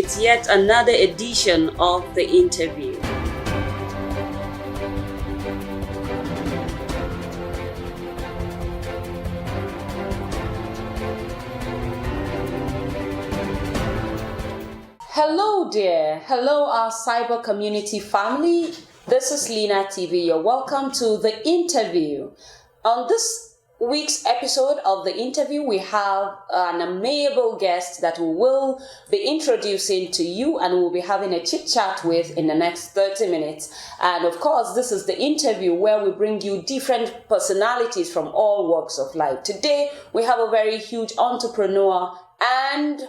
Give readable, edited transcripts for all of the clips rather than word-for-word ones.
It's yet another edition of The Interview. Hello dear, hello our cyber community family. This is Minna TV. You're welcome to The Interview. On this week's episode of The Interview, we have an amiable guest that we will be introducing to you and we'll be having a chit chat with in the next 30 minutes. And of course, this is The Interview where we bring you different personalities from all walks of life. Today, we have a very huge entrepreneur and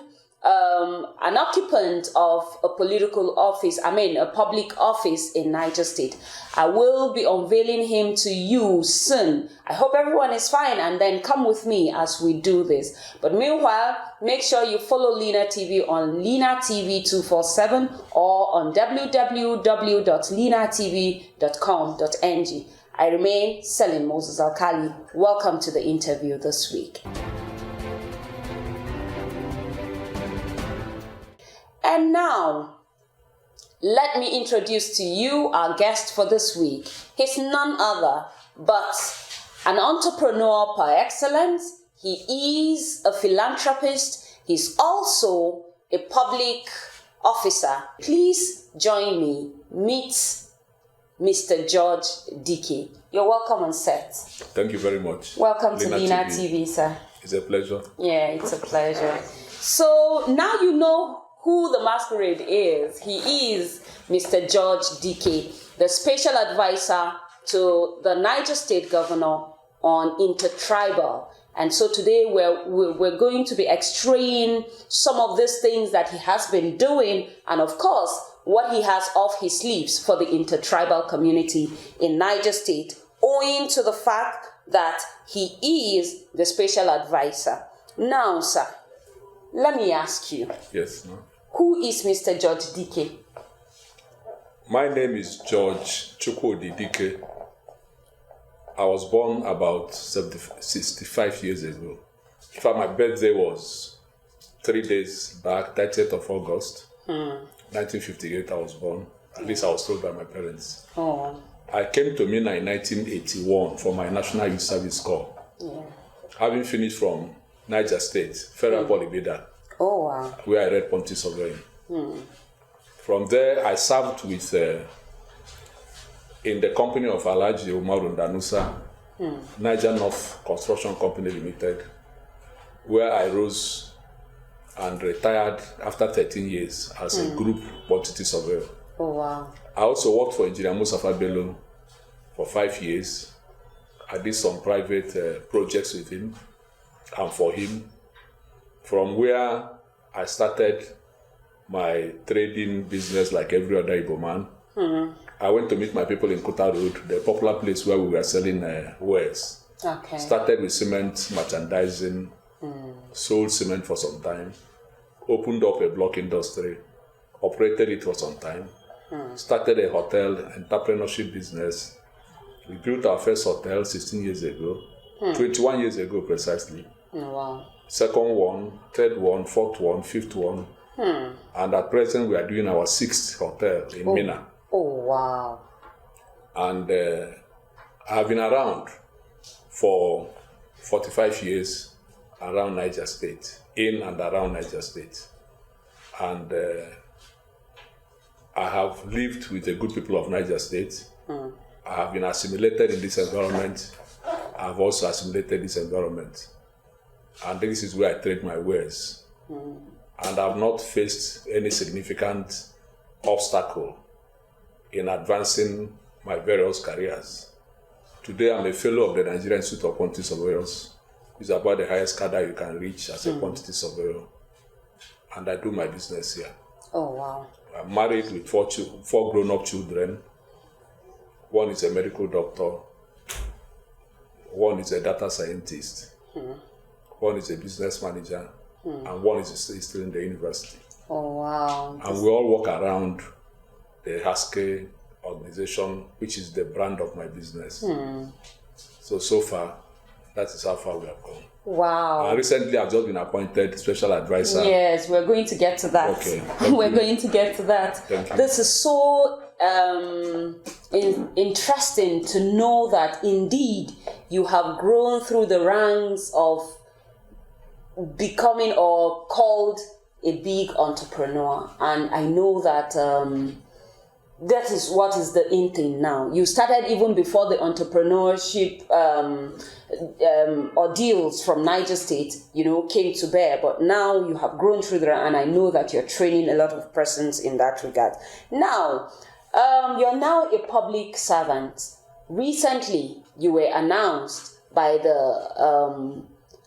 an occupant of a political office, a public office in Niger State. I will be unveiling him to you soon. I hope everyone is fine and then come with me as we do this. But meanwhile, make sure you follow Minna TV on Minna TV 247 or on www.minnatv.com.ng. I remain Selim Moses Alkali. Welcome to The Interview this week. And now, let me introduce to you our guest for this week. He's none other but an entrepreneur par excellence. He is a philanthropist. He's also a public officer. Please join me. Meet Mr. George Dike. You're welcome on set. Thank you very much. Welcome to Minna TV, sir. It's a pleasure. Yeah, it's a pleasure. So now you know who the masquerade is. He is Mr. George Dike, the special advisor to the Niger State Governor on Intertribal. And so today we're going to be extraying some of these things that he has been doing and of course what he has off his sleeves for the Intertribal community in Niger State, owing to the fact that he is the special advisor. Now, sir, let me ask you. Yes, ma'am. Who is Mr. George Dike? My name is George Chukwudi Dike. I was born about 65 years ago. In fact, my birthday was 3 days back, 30th of August, 1958 I was born. At least I was told by my parents. Oh. I came to Minna in 1981 for my National Youth Service Corps. Yeah. Having finished from Niger State, Federal Polybeda. Oh, wow. Where I read Ponti Sovereign. From there, I served with in the company of Alhaji Umaru Danusa, Niger North Construction Company Limited, where I rose and retired after 13 years as a group quantity surveyor. Oh, wow. I also worked for Engineer Mustafa Bello for 5 years. I did some private projects with him and for him. From where I started my trading business like every other Igbo man. I went to meet my people in Kota Road, the popular place where we were selling wares. Okay. Started with cement merchandising, sold cement for some time, opened up a block industry, operated it for some time, started a hotel entrepreneurship business. We built our first hotel 16 years ago, 21 years ago precisely. Oh, wow. Second one, third one, fourth one, fifth one. And at present, we are doing our 6th hotel in Minna. Oh, wow. And I have been around for 45 years around Niger State, in and around Niger State. And I have lived with the good people of Niger State. I have been assimilated in this environment. I have also assimilated this environment. And this is where I trade my wares. And I've not faced any significant obstacle in advancing my various careers. Today, I'm a fellow of the Nigerian Institute of Quantity Surveyors, which is about the highest cadre you can reach as a quantity surveyor. And I do my business here. Oh, wow. I'm married with four grown-up children. One is a medical doctor. One is a data scientist. One is a business manager. And one is still in the university. Oh, wow. And we all work around the Haske organization, which is the brand of my business. So far, that is how far we have gone. Wow. Recently, I've just been appointed special advisor. Yes, we're going to get to that. Okay. We're going to get to that. Thank you. This is so interesting to know that indeed you have grown through the ranks of becoming or called a big entrepreneur. And I know that that is what is the in thing now. You started even before the entrepreneurship ordeals from Niger State, came to bear. But now you have grown through there, and I know that you're training a lot of persons in that regard. Now, you're now a public servant. Recently, you were announced by the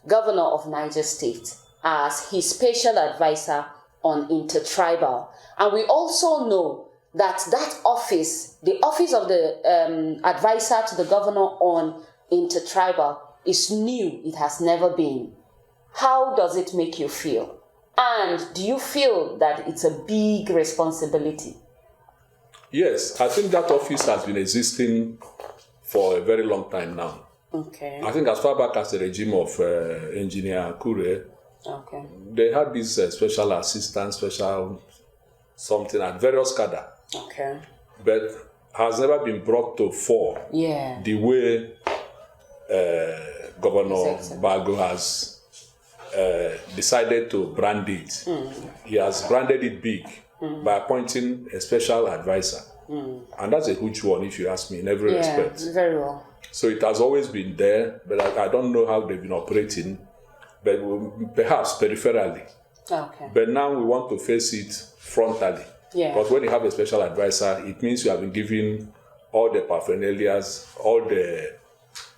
Governor of Niger State as his special advisor on Intertribal. And we also know that office, the office of the advisor to the governor on Intertribal, is new. It has never been. How does it make you feel? And do you feel that it's a big responsibility? Yes, I think that office has been existing for a very long time now. Okay. I think as far back as the regime of Engineer Kure, okay, they had this special assistant, special something at various cadre. Okay. But has never been brought to fore the way Governor Bago has decided to brand it. He has branded it big by appointing a special advisor. And that's a huge one, if you ask me, in every respect. Very well. So it has always been there, but I don't know how they've been operating, but perhaps peripherally. Okay. But now we want to face it frontally. Yeah. Because when you have a special advisor, it means you have been given all the paraphernalias, all the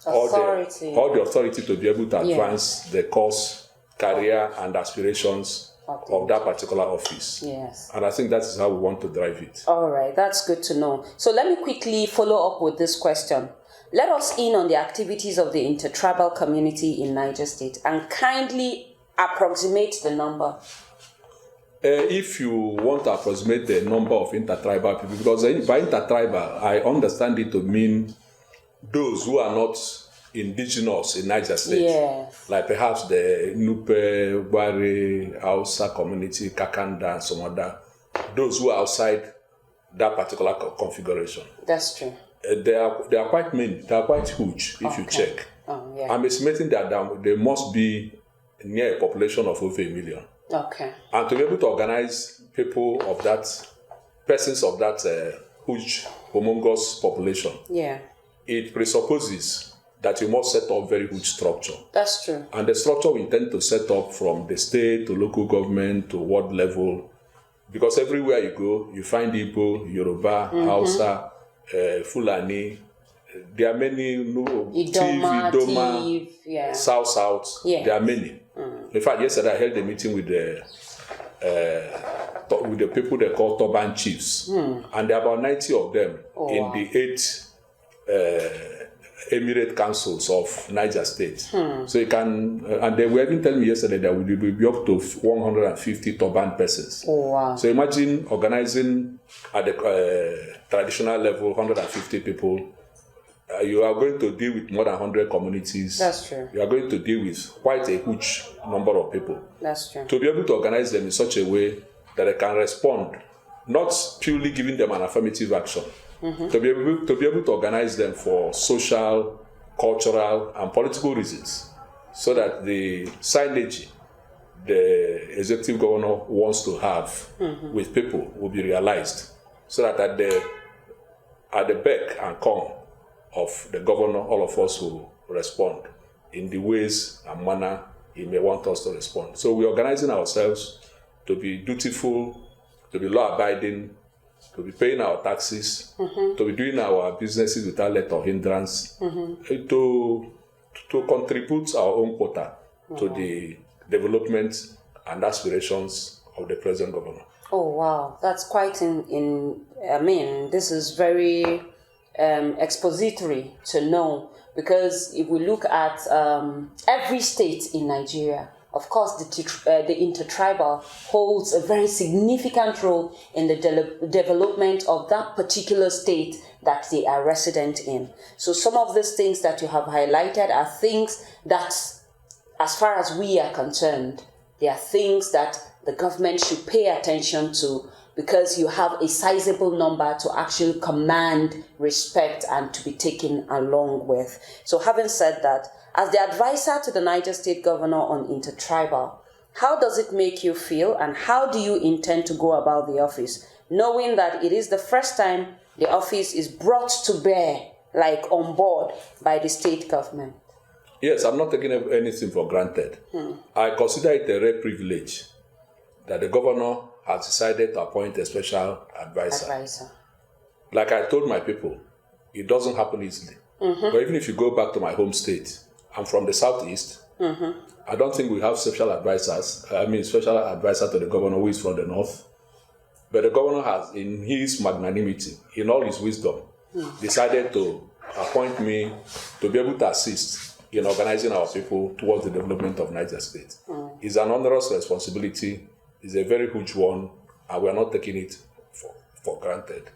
authority to be able to advance the course, career, and aspirations of that particular office. Yes. And I think that is how we want to drive it. All right, that's good to know. So let me quickly follow up with this question. Let us in on the activities of the intertribal community in Niger State and kindly approximate the number. If you want to approximate the number of intertribal people, because by intertribal, I understand it to mean those who are not indigenous in Niger State. Yes. Like perhaps the Nupe, Wari, Hausa community, Kakanda, and some other. Those who are outside that particular configuration. That's true. They are quite many. They are quite huge if you check. Oh, yeah. I'm estimating that there must be near a population of over 1 million. Okay. And to be able to organize people of that, persons of that huge, humongous population, it presupposes that you must set up very huge structure. That's true. And the structure we intend to set up from the state to local government to ward level, because everywhere you go, you find Igbo, Yoruba, Hausa, Fulani. There are many, Idoma, South. Yeah. There are many. In fact, yesterday I held a meeting with the people they call Turban Chiefs, and there are about 90 of them in the 8 Emirate councils of Niger State. So you can, and they were even telling me yesterday that we will be up to 150 Turban persons. Oh, wow. So imagine organizing at the traditional level 150 people. You are going to deal with more than 100 communities. That's true. You are going to deal with quite a huge number of people. That's true. To be able to organize them in such a way that they can respond, not purely giving them an affirmative action, to be able to organize them for social, cultural, and political reasons, so that the signage the executive governor wants to have with people will be realized, so that at the beck and call of the governor, all of us will respond in the ways and manner he may want us to respond. So we're organizing ourselves to be dutiful, to be law-abiding, to be paying our taxes, to be doing our businesses without let or hindrance, to contribute our own quota to the development and aspirations of the present governor. Oh, wow. That's quite this is very expository to know, because if we look at every state in Nigeria, of course, the intertribal holds a very significant role in the development of that particular state that they are resident in. So some of these things that you have highlighted are things that as far as we are concerned, there are things that the government should pay attention to, because you have a sizable number to actually command respect and to be taken along with. So having said that, as the advisor to the Niger State Governor on Intertribal, how does it make you feel, and how do you intend to go about the office, knowing that it is the first time the office is brought to bear, like on board, by the state government? Yes, I'm not taking anything for granted. I consider it a rare privilege that the governor has decided to appoint a special advisor. Like I told my people, it doesn't happen easily. But even if you go back to my home state, I'm from the southeast. I don't think we have special advisor to the governor who is from the north. But the governor has, in his magnanimity, in all his wisdom, decided to appoint me to be able to assist in organizing our people towards the development of Niger State. It's an onerous responsibility. It's a very huge one, and we are not taking it for granted.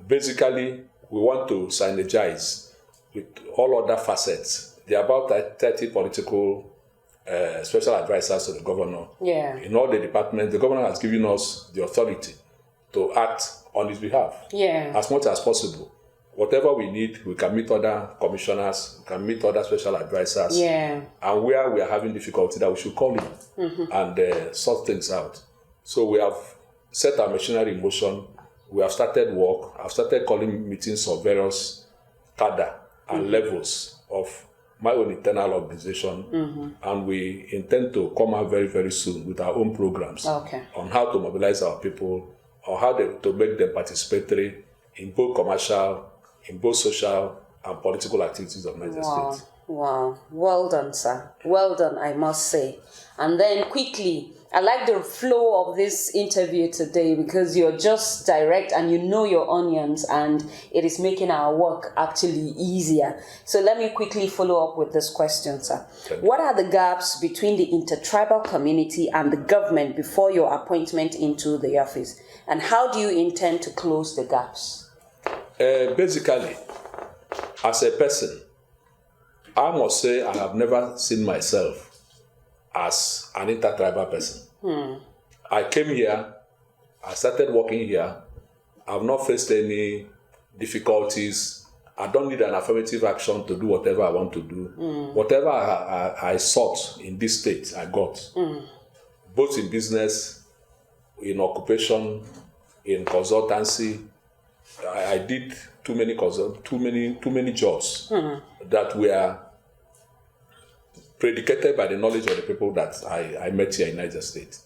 Basically, we want to synergize with all other facets. There are about 30 political special advisors to the governor. In all the departments, the governor has given us the authority to act on his behalf as much as possible. Whatever we need, we can meet other commissioners, we can meet other special advisors. And where we are having difficulty, that we should call him and sort things out. So we have set our machinery in motion. We have started work. I've started calling meetings of various cadre and levels of my own internal organization. And we intend to come out very, very soon with our own programs on how to mobilize our people, or how to make them participatory in both commercial, in both social and political activities of Niger State. Wow. Well done, sir. Well done, I must say. And then quickly, I like the flow of this interview today, because you're just direct and you know your onions, and it is making our work actually easier. So let me quickly follow up with this question, sir. What are the gaps between the intertribal community and the government before your appointment into the office? And how do you intend to close the gaps? Basically, as a person, I must say I have never seen myself as an intertribal person. I came here, I started working here, I've not faced any difficulties. I don't need an affirmative action to do whatever I want to do. Whatever I sought in this state, I got. Both in business, in occupation, in consultancy. I did too many jobs that were predicated by the knowledge of the people that I met here in Niger State.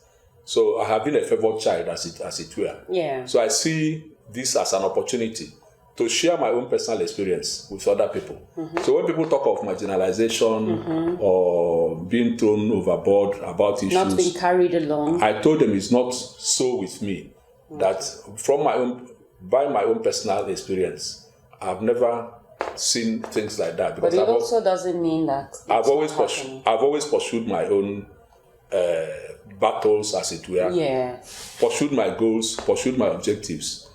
So I have been a favored child, as it were. So I see this as an opportunity to share my own personal experience with other people. So when people talk of marginalization or being thrown overboard about issues, not being carried along, I told them it's not so with me. That by my own personal experience, I've never seen things like that. But it also doesn't mean that I've always pursued my own battles, as it were. Pursued my goals, pursued my objectives,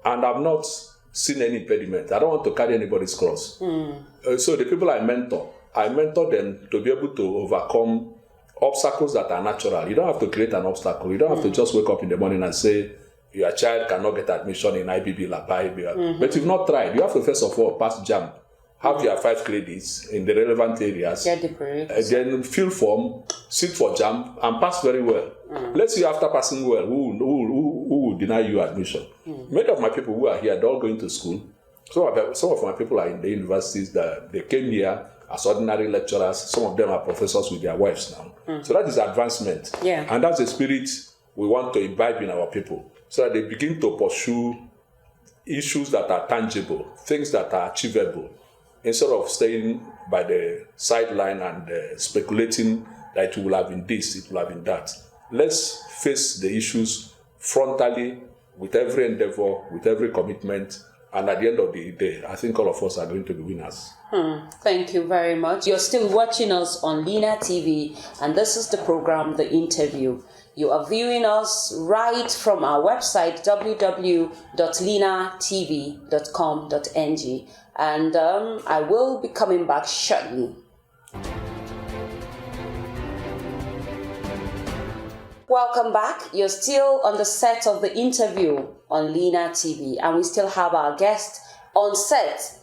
and I've not seen any impediment. I don't want to carry anybody's cross. So the people I mentor them to be able to overcome obstacles that are natural. You don't have to create an obstacle. You don't have to just wake up in the morning and say, your child cannot get admission in IBB, LAPAI. But you've not tried. You have to first of all pass JAMB, have your 5 credits in the relevant areas, get the parades, then fill form, sit for JAMB, and pass very well. Let's see after passing well, who will deny you admission. Many of my people who are here, they're all going to school. Some of my people are in the universities. That they came here as ordinary lecturers. Some of them are professors with their wives now. So that is advancement. And that's the spirit we want to imbibe in our people, so that they begin to pursue issues that are tangible, things that are achievable, instead of staying by the sideline and speculating that it will have been this, it will have been that. Let's face the issues frontally, with every endeavor, with every commitment, and at the end of the day, I think all of us are going to be winners. Thank you very much. You're still watching us on Minna TV, and this is the program, The Interview. You are viewing us right from our website, www.linnatv.com.ng, and I will be coming back shortly. Welcome back. You're still on the set of the interview on Minna TV, and we still have our guest on set.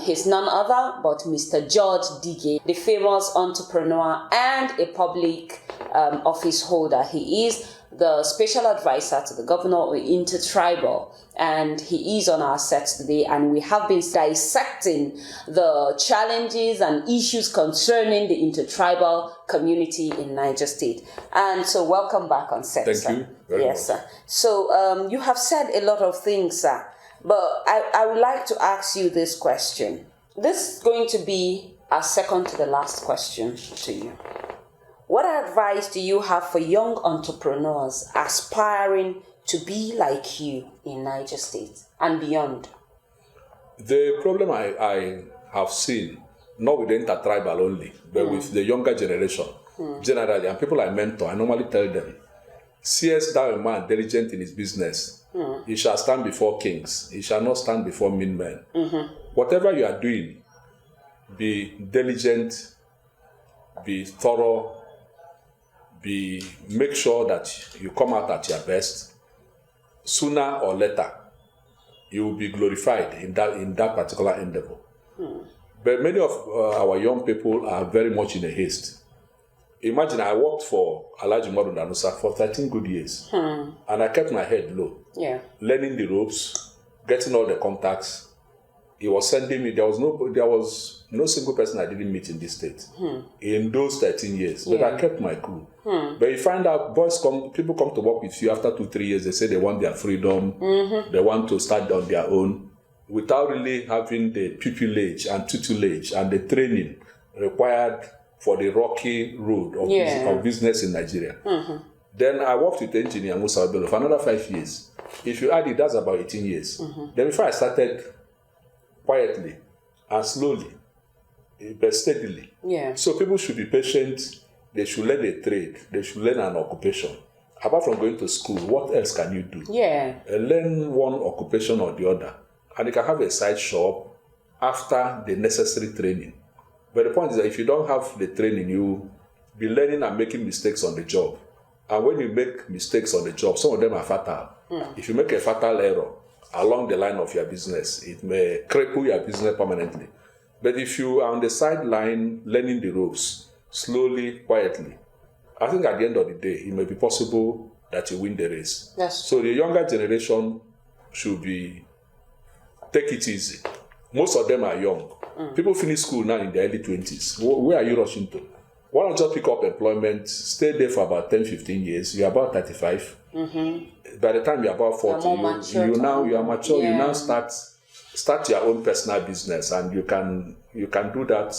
He's none other but Mr. George Dike, the famous entrepreneur and a public office holder. He is the special advisor to the governor of Intertribal, and he is on our set today, and we have been dissecting the challenges and issues concerning the Intertribal community in Niger State. And so welcome back on set, Thank sir. you very much. Sir. So you have said a lot of things, sir, but I would like to ask you this question. This is going to be our second to the last question to you. What advice do you have for young entrepreneurs aspiring to be like you in Niger State and beyond? The problem I have seen, not with the Intertribal only, but with the younger generation generally, and people I mentor, I normally tell them, seest thou a man diligent in his business, he shall stand before kings, he shall not stand before mean men. Whatever you are doing, be diligent, be thorough, make sure that you come out at your best. Sooner or later, you will be glorified in that particular endeavor. But many of our young people are very much in a haste. Imagine I worked for Alhaji Umaru Danusa for 13 good years, and I kept my head low, learning the ropes, getting all the contacts. He was sending me. There was no single person I didn't meet in this state in those 13 years. But I kept my cool. But you find out people come to work with you after 2-3 years. They say they want their freedom. They want to start on their own without really having the pupillage and tutelage and the training required for the rocky road of business in Nigeria. Then I worked with the engineer Musa Bello for another 5 years. If you add it, that's about 18 years. Then before I started quietly and slowly, but steadily. So people should be patient. They should learn a trade. They should learn an occupation. Apart from going to school, what else can you do? Learn one occupation or the other. And you can have a side shop after the necessary training. But the point is that if you don't have the training, you be learning and making mistakes on the job. And when you make mistakes on the job, some of them are fatal. If you make a fatal error along the line of your business, it may cripple your business permanently. But if you are on the sideline learning the ropes, slowly, quietly, I think at the end of the day, it may be possible that you win the race. So the younger generation should take it easy. Most of them are young. People finish school now in their early 20s. Where are you rushing to? Why not just pick up employment, stay there for about 10-15 years, you're about 35. By the time you're about 40, you are mature, you now start your own personal business, and you can do that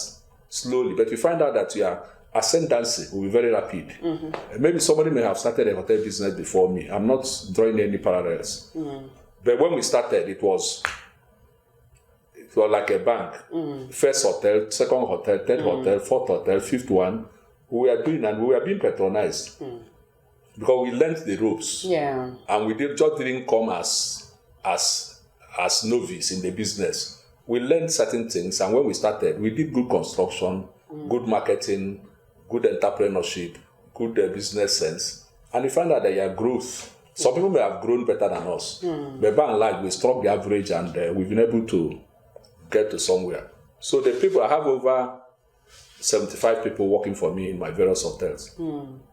slowly. But you find out that your ascendancy will be very rapid. Maybe somebody may have started a hotel business before me. I'm not drawing any parallels. But when we started, it was like a bank. First hotel, second hotel, third hotel, fourth hotel, fifth one. We were doing, and we were being patronized because we learned the ropes. And we didn't come as novice in the business. We learned certain things, and when we started, we did good construction, good marketing, good entrepreneurship, good business sense, and we found out that your growth. Some people may have grown better than us, but by and large, we struck the average, and we've been able to get to somewhere. So the people, I have over 75 people working for me in my various hotels.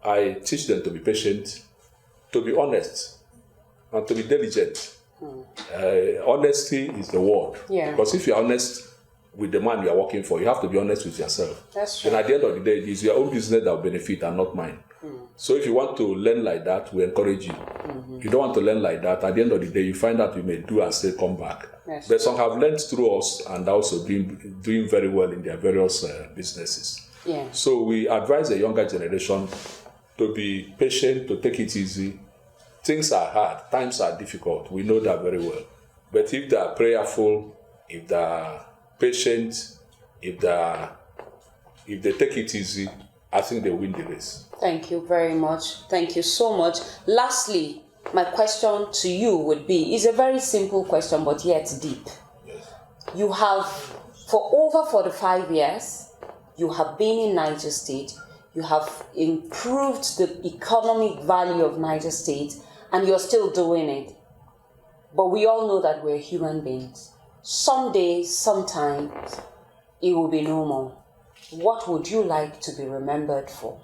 I teach them to be patient, to be honest, and to be diligent. Honesty is the word. Because if you're honest with the man you're working for, you have to be honest with yourself. That's true. And at the end of the day, it is your own business that will benefit and not mine. So if you want to learn like that, we encourage you. If you don't want to learn like that, at the end of the day, you find out you may do and still come back. But some have learned through us and also doing very well in their various businesses. So we advise the younger generation to be patient, to take it easy. Things are hard, times are difficult. We know that very well. But if they are prayerful, if they are patient, if they take it easy, I think they win the race. Thank you very much. Thank you so much. Lastly, my question to you would be, it's a very simple question, but yet deep. You have, for over 45 years, you have been in Niger State. you have improved the economic value of Niger State, and you're still doing it. But we all know that we're human beings. Someday, sometimes, it will be no more. What would you like to be remembered for?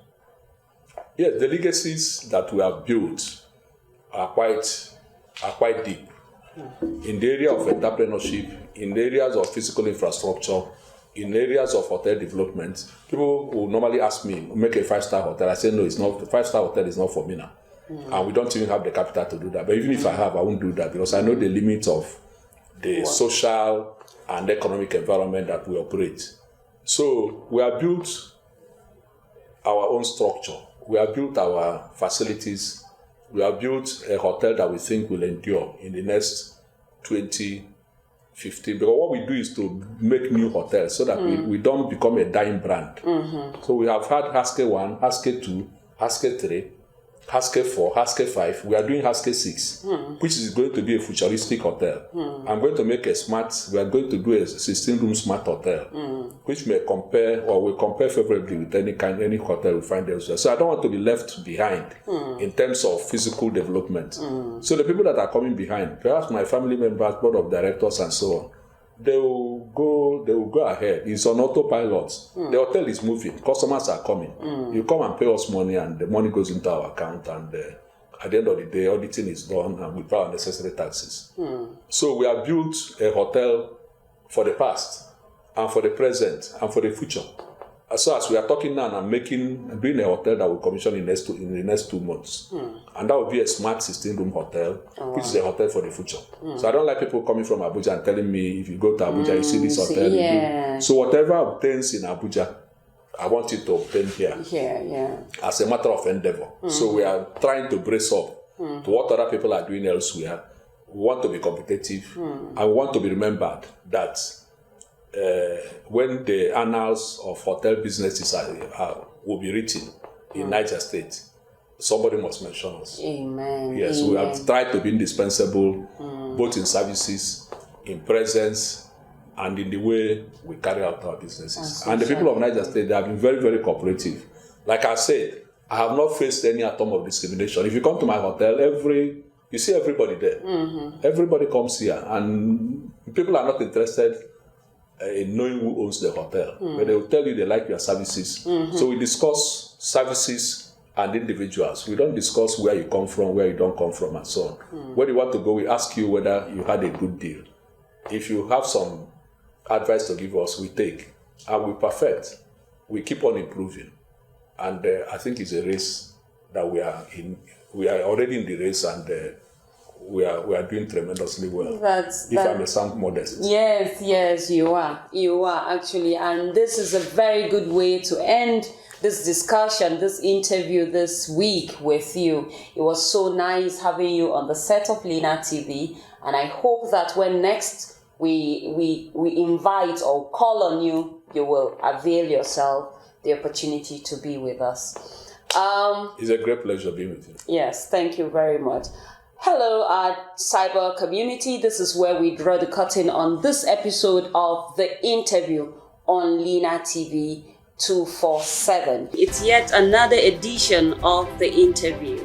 Yeah, the legacies that we have built are quite deep. In the area of entrepreneurship, in the areas of physical infrastructure, in areas of hotel development, people will normally ask me, make a 5-star hotel. I say, no, it's not. The 5-star hotel is not for Minna. And we don't even have the capital to do that. But even if I have, I won't do that because I know the limits of the social and economic environment that we operate. So we have built our own structure. We have built our facilities. We have built a hotel that we think will endure in the next 2015. Because what we do is to make new hotels so that we don't become a dying brand. So we have had Haskell 1, Haskell 2, Haskell 3, Haskell 4, Haskell 5. We are doing Haskell 6, which is going to be a futuristic hotel. I'm going to make we are going to do a 16-room smart hotel, which will compare favorably with any hotel we find elsewhere. So I don't want to be left behind in terms of physical development. So the people that are coming behind, perhaps my family members, board of directors, and so on, they will go ahead. It's on autopilot. The hotel is moving. Customers are coming. You come and pay us money, and the money goes into our account. And at the end of the day, auditing is done, and we pay our necessary taxes. So we have built a hotel for the past, and for the present, and for the future. So as we are talking now, I'm doing a hotel that will commission in the next 2 months. And that will be a smart 16-room hotel, which is a hotel for the future. So I don't like people coming from Abuja and telling me, if you go to Abuja, you see this hotel. So whatever obtains in Abuja, I want it to obtain here. As a matter of endeavor. So we are trying to brace up to what other people are doing elsewhere. We want to be competitive, and we want to be remembered that when the annals of hotel businesses will be written in Niger State, somebody must mention us. Amen. Yes, Amen. we have tried to be indispensable, both in services, in presence, and in the way we carry out our businesses. And the people of Niger State, they have been very, very cooperative. Like I said, I have not faced any atom of discrimination. If you come to my hotel, you see everybody there. Everybody comes here, and people are not interested in knowing who owns the hotel. But they will tell you they like your services. So we discuss services and individuals. We don't discuss where you come from, where you don't come from, and so on. When you want to go, we ask you whether you had a good deal. If you have some advice to give us, we take. And we perfect. We keep on improving. And I think it's a race that we are in. We are already in the race, and we are doing tremendously well. If I may sound modest. Yes, you are actually, and this is a very good way to end this discussion, this interview this week with you. It was so nice having you on the set of Minna TV, and I hope that when next we invite or call on you, you will avail yourself the opportunity to be with us. It's a great pleasure being with you. Yes, thank you very much. Hello, our cyber community. This is where we draw the curtain on this episode of The Interview on Minna TV 247. It's yet another edition of The Interview.